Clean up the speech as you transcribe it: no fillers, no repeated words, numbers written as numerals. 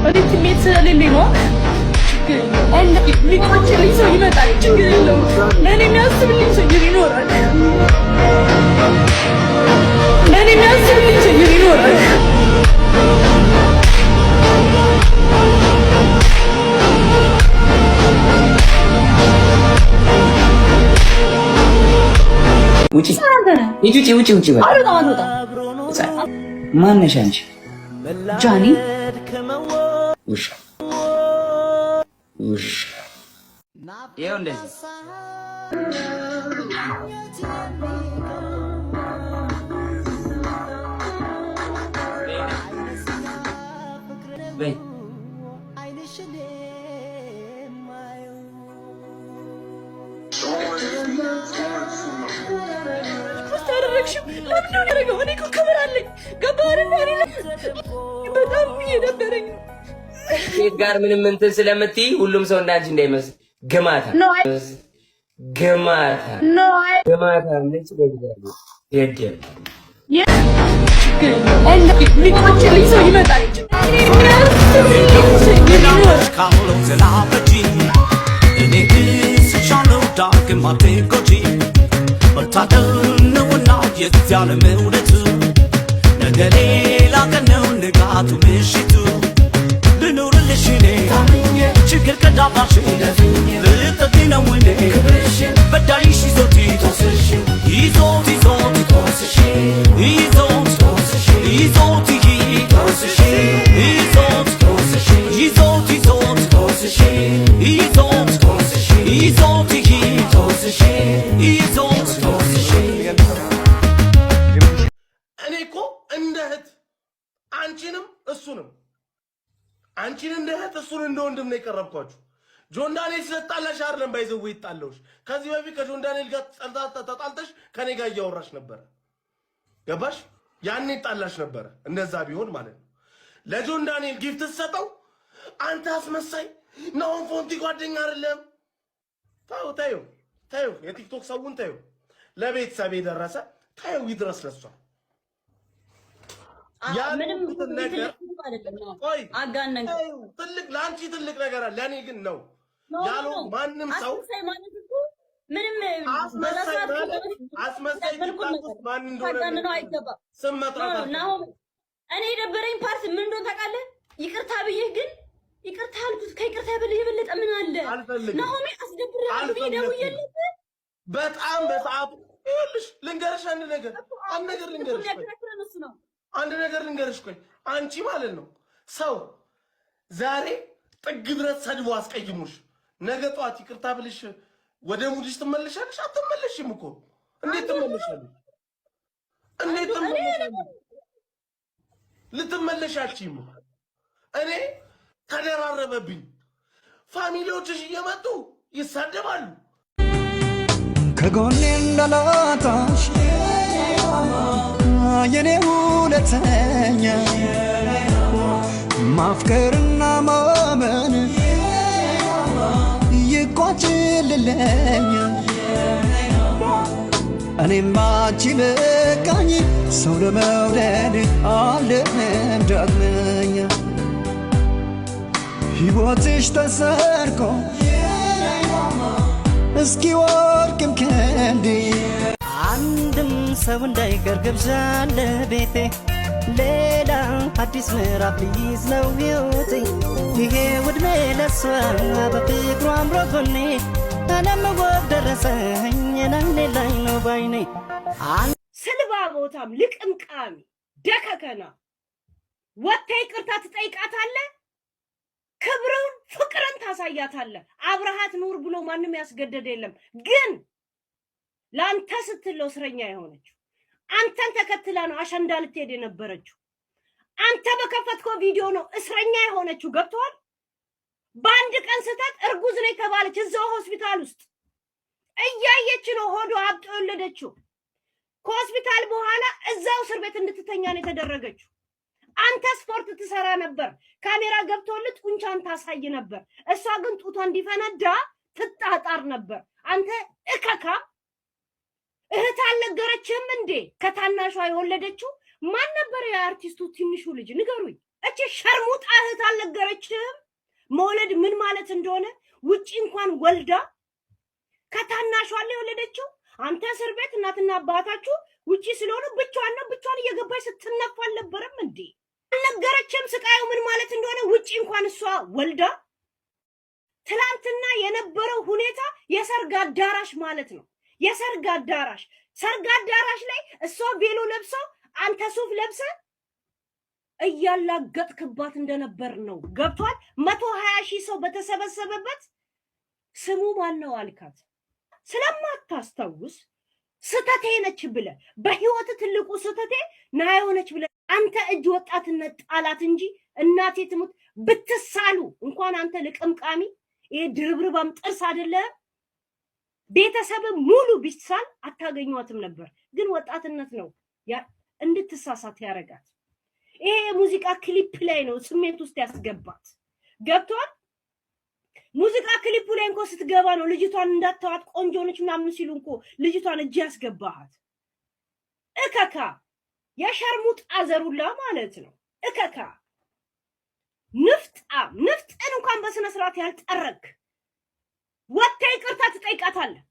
ወዴት ሜት ስለሌለኝ ነው አንድ ሊቆችልኝ ሰው ይመጣል ችግር የለውም ለእኔ የሚያስብልኝ ሰው ይኖራል ለእኔ የሚያስብልኝ ሰው ይኖራል ውጪ ማነሽ አንቺ? ጃኒ ውሻ ይኸው እንደዚህ በይ ለምን ነው ያደረገው? እኔ እኮ ክብር አለኝ። ገባህ አይደል? በጣም እየደበረኝ ነው። ሴት ጋር ምንም እንትን ስለምትይ ሁሉም ሰው እንዳንቺ እንዳይመስል ግማታ ነች። በግዛሉ ይደል ሊቆችልኝ ሰው ይመጣል። የትያለ መውደቱ ነገሌ ላቀነው ንጋቱ ምሽቱ ልኑርልሽ እኔ ችግር ቀዳባሽ ልጠፊ ነው እኔ በዳይሽ ይዞት ይቶስሽ ይዞት ይቶስሽ ይዞት ይቶስሽ ይዞት ይቶስሽ ይዞት ይቶስሽ ይዞት ይቶስሽ ይዞት ይቶስሽ ይዞት ይቶስሽ ይዞት ይቶስሽ አንቺን እንደ እህት እሱን እንደ ወንድም ነው የቀረብኳችሁ። ጆን ዳንኤል ስለጣላሽ አይደለም ባይዘው ይጣላውሽ። ከዚህ በፊት ከጆን ዳንኤል ጋር ተጣልተሽ ከኔ ጋር እያወራሽ ነበር። ገባሽ? ያኔ ጣላሽ ነበር። እንደዛ ቢሆን ማለት ነው ለጆን ዳንኤል ጊፍት ተሰጠው። አንተ አስመሳይ ነው ፎንቲ ጓደኛ አይደለም። ታዩ የቲክቶክ ሰውን ታዩ ለቤተሰብ የደረሰ ታዩ ይድረስ ለሷ ምንም ነገር አጋነን ትልቅ ላንቺ ትልቅ ነገር አለ ለኔ ግን ነው ያለው ማንም ሰው ምንም አስመሳይ ማን እንደሆነ አይገባም ስም መጥራት ነው እኔ የደበረኝ ፓርት ምን እንደሆነ ታውቃለህ ይቅርታ ብዬሽ ግን ይቅርታ አልኩት ከይቅርታ የበለጠ ምን አለ ናሆሚ አስደብራለሁ ቢደውይልኝ በጣም በሰዓቱ ይኸውልሽ ልንገርሽ አንድ ነገር ልንገርሽ ቆይ አንቺ ማለት ነው ሰው ዛሬ ጥግ ድረስ ሰድቦ አስቀይሙሽ ነገ ጧት ይቅርታ ብልሽ ወደ ሙድሽ ትመለሻለሽ አትመለሽም እኮ እንዴት ትመለሻለሽ ልትመለሻችም እኔ ተደራረበብኝ ፋሚሊዎችሽ እየመጡ ይሳደባሉ ከጎኔ እንዳላጣሽ የኔ ሁለተኛ ማፍቀርና ማመን ይቋጭልልኝ እኔም ባንቺ በቃኝ ሰው ለመውደድ አልደህም ዳግመኛ ሕይወትሽ ተሰርቆ እስኪ ወድቅም ከንዴ አንድም ሰው እንዳይቀር ግብዣ ለቤቴ ሌላ አዲስ ምዕራፍ ሊይዝ ነው ሕይወቴ ይሄ ውድሜ ለሷ በፍቅሩ አምሮ ጎኔ እኔም ወግ ደረሰኝ ናይኔ ላይ ነው ባይኔ ስልባ ቦታም ልቅምቃሚ ደከከና ወጥተ ይቅርታ ትጠይቃታለህ ክብሩን ፍቅርን ታሳያታለህ አብረሃት ኑር ብሎ ማንም ያስገደደ የለም ግን ላንተ ስትለው እስረኛ የሆነችው አንተን ተከትላ ነው አሸንዳ ልትሄድ የነበረችው አንተ በከፈትከው ቪዲዮ ነው እስረኛ የሆነችው ገብቷል በአንድ ቀን ስህተት እርጉዝ ነው የተባለች እዛው ሆስፒታል ውስጥ እያየች ነው ሆዶ አብጦ የወለደችው ከሆስፒታል በኋላ እዛው እስር ቤት እንድትተኛ ነው የተደረገችው አንተ ስፖርት ትሰራ ነበር ካሜራ ገብቶልህ ጡንቻን ታሳይ ነበር እሷ ግን ጡቷ እንዲፈነዳ ትጣጣር ነበር አንተ እከካ እህት አልነገረችም እንዴ ከታናሿ የወለደችው ማን ነበር የአርቲስቱ ትንሹ ልጅ ንገሩኝ እቺ ሸርሙጣ እህት አልነገረችም መውለድ ምን ማለት እንደሆነ? ውጪ እንኳን ወልዳ ከታናሿ ላይ የወለደችው አንተ እስር ቤት እናትና አባታችሁ ውጪ ስለሆነ ብቻዋን እየገባች ስትነፋ አልነበረም እንዴ? አልነገረችም ስቃዩ ምን ማለት እንደሆነ? ውጪ እንኳን እሷ ወልዳ ትላንትና የነበረው ሁኔታ የሰርግ አዳራሽ ማለት ነው። የሰርግ አዳራሽ ሰርግ አዳራሽ ላይ እሷ ቬሎ ለብሳ አንተ ሱፍ ለብሰ እያላገጥክባት እንደነበር ነው። ገብቷል? 120,000 ሰው በተሰበሰበበት ስሙ ማን ነው አልካት። ስለማታስታውስ ስተቴ ነች ብለ በህይወት ትልቁ ስተቴ ና የሆነች ብለ አንተ እጅ ወጣትነት ጣላት እንጂ እናቴ ትሙት ብትሳሉ እንኳን አንተ ልቅምቃሚ ይሄ ድርብርባም ጥርስ አይደለም ቤተሰብ ሙሉ ቢሳል አታገኙዋትም ነበር። ግን ወጣትነት ነው እንድትሳሳት ያረጋት። ይሄ ሙዚቃ ክሊፕ ላይ ነው ስሜት ውስጥ ያስገባት። ገብቷል? ሙዚቃ ክሊፑ ላይ እንኳን ስትገባ ነው ልጅቷን እንዳታዋት ቆንጆ ነች ምናምን ሲሉ እንኳን ልጅቷን እጅ ያስገባሃት። እከካ የሸርሙጥ አዘሩላ ማለት ነው። እከካ ንፍጥን እንኳን በስነ ስርዓት ያልጠረክ ወጥተህ ይቅርታ ትጠይቃታለህ።